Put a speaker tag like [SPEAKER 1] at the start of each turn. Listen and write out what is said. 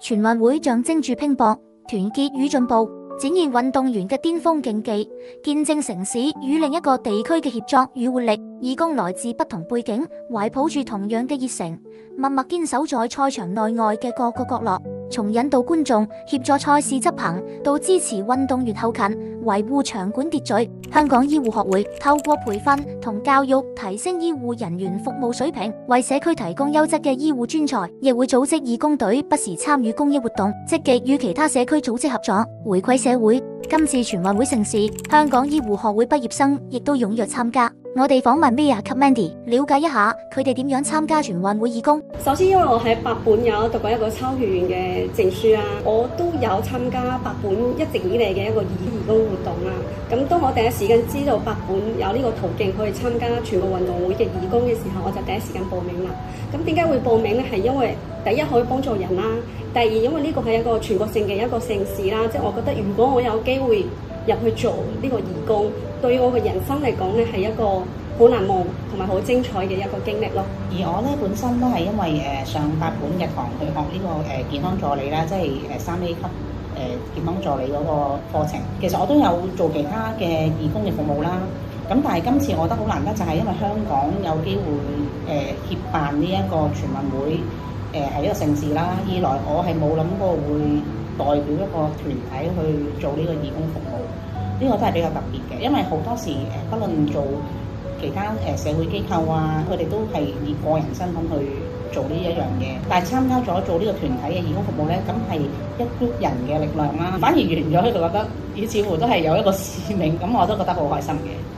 [SPEAKER 1] 全運會象徵住拼搏、團結與進步，展現運動員嘅巔峰競技，見證城市與另一個地區嘅協作與活力。義工來自不同背景，懷抱住同樣嘅熱誠，默默堅守在賽場內外嘅各個角落。從引導觀眾、協助賽事執行，到支持運動員後勤、維護場館秩序，香港醫護學會透過培訓同教育提升醫護人員服務水平，為社區提供優質嘅醫護專才，亦會組織義工隊不時參與公益活動，積極與其他社區組織合作，回饋社會。今次全運會盛事，香港醫護學會畢業生亦都踴躍參加。我哋訪問 Mia 及 Mandy， 了解一下佢哋點樣參加全運會義工。
[SPEAKER 2] 首先，因為我喺百本有讀過一個秋葉原嘅證書啦，我都有參加百本一直以嚟嘅一個義工活動啦。咁當我第一時間知道百本有呢個途徑可以參加全國運動會嘅義工嘅時候，我就第一時間報名啦。咁點解會報名呢？係因為第一可以幫助人啦，第二因為呢個係一個全國性嘅一個盛事啦，即係我覺得如果我有機會入去做呢個義工，對於我嘅人生嚟講咧，係一個好難忘同埋好精彩嘅一個經歷咯。
[SPEAKER 3] 而我咧本身都係因為上百本日堂去學呢個健康助理啦，即係3A 級健康助理嗰個課程。其實我都有做其他嘅義工嘅服務啦。咁但係今次我覺得好難得，就係因為香港有機會協辦呢一個全運會係一個盛事啦。二來我係冇諗過會代表一個團體去做呢個義工服務，呢個都係比較特別嘅。因為好多時不論做其他社會機構啊，佢哋都係以個人身份去做呢一樣嘢。但係參加咗做呢個團體嘅義工服務咧，咁係一 group 人嘅力量啦。反而完咗佢就覺得似乎都係有一個使命，咁我都覺得好開心嘅。